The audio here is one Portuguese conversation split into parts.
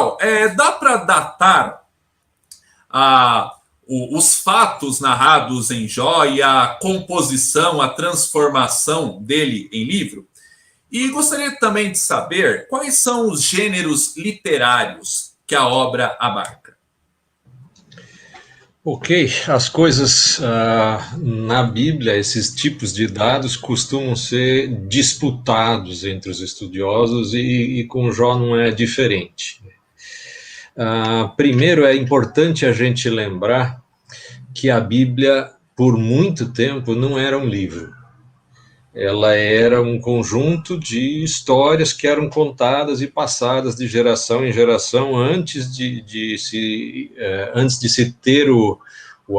Carol, dá para datar os fatos narrados em Jó e a composição, a transformação dele em livro? E gostaria também de saber quais são os gêneros literários que a obra abarca. Ok, as coisas na Bíblia, esses tipos de dados costumam ser disputados entre os estudiosos e com Jó não é diferente. Primeiro, é importante a gente lembrar que a Bíblia, por muito tempo, não era um livro. Ela era um conjunto de histórias que eram contadas e passadas de geração em geração antes de se ter o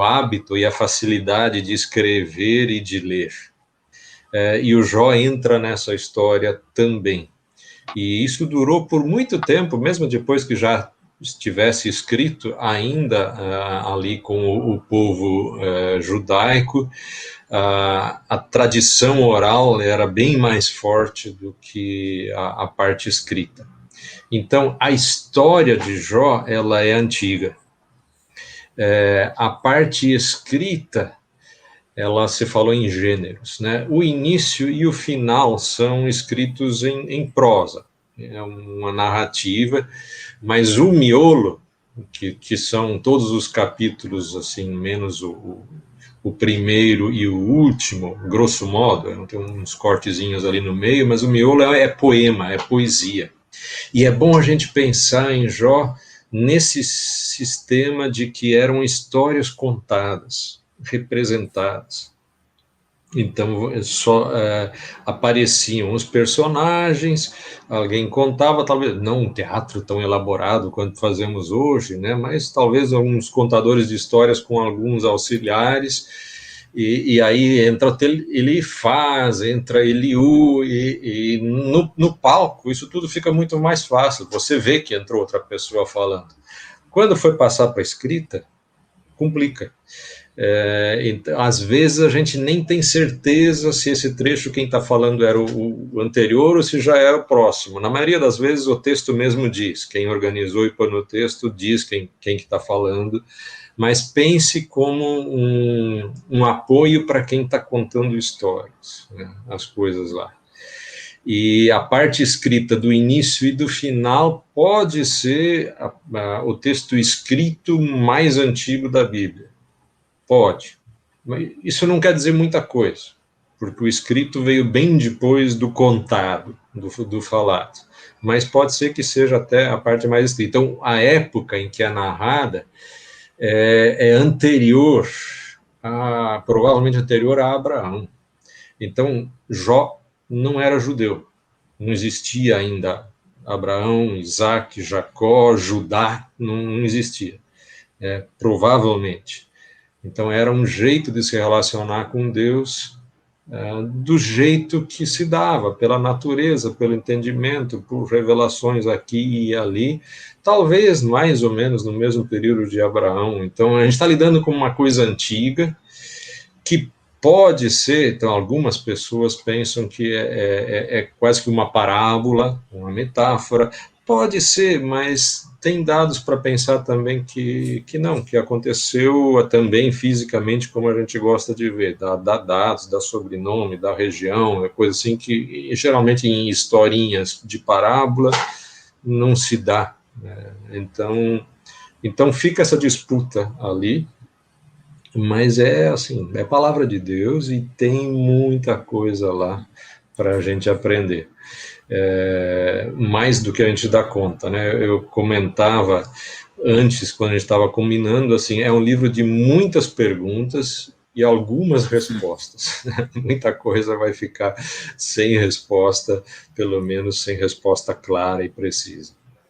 hábito e a facilidade de escrever e de ler. E o Jó entra nessa história também. E isso durou por muito tempo, mesmo depois que já estivesse escrito, ainda ali com o povo judaico, a tradição oral era bem mais forte do que a parte escrita. Então, a história de Jó, ela é antiga. A parte escrita, ela se falou em gêneros, né? O início e o final são escritos em prosa, é uma narrativa, mas o miolo, que são todos os capítulos, assim, menos o primeiro e o último, grosso modo, tem uns cortezinhos ali no meio, mas o miolo é poema, é poesia. E é bom a gente pensar em Jó nesse sistema de que eram histórias contadas, representadas. Então, só apareciam os personagens, alguém contava, talvez não um teatro tão elaborado quanto fazemos hoje, né, mas talvez alguns contadores de histórias com alguns auxiliares, e aí entra Elifaz, entra Eliú, e no palco isso tudo fica muito mais fácil, você vê que entrou outra pessoa falando. Quando foi passar para a escrita, complica. Então, às vezes a gente nem tem certeza se esse trecho quem está falando era o anterior ou se já era o próximo. Na maioria das vezes o texto mesmo diz, quem organizou e pôs no texto diz quem que está falando, mas pense como um apoio para quem está contando histórias, né, as coisas lá. E a parte escrita do início e do final pode ser o texto escrito mais antigo da Bíblia. Pode, mas isso não quer dizer muita coisa, porque o escrito veio bem depois do contado, do falado, mas pode ser que seja até a parte mais escrita. Então, a época em que é narrada é anterior, provavelmente anterior a Abraão. Então, Jó não era judeu, não existia ainda Abraão, Isaac, Jacó, Judá, não existia, provavelmente. Então, era um jeito de se relacionar com Deus do jeito que se dava, pela natureza, pelo entendimento, por revelações aqui e ali, talvez mais ou menos no mesmo período de Abraão. Então, a gente está lidando com uma coisa antiga, que pode ser, então algumas pessoas pensam que é quase que uma parábola, uma metáfora, pode ser, mas tem dados para pensar também que não, que aconteceu também fisicamente, como a gente gosta de ver, dá dados, dá sobrenome, dá região, é coisa assim que geralmente em historinhas de parábola não se dá, né? Então fica essa disputa ali, mas assim, é palavra de Deus e tem muita coisa lá para a gente aprender. Mais do que a gente dá conta, né? Eu comentava antes, quando a gente estava combinando, assim, é um livro de muitas perguntas e algumas respostas. Muita coisa vai ficar sem resposta, pelo menos sem resposta clara e precisa.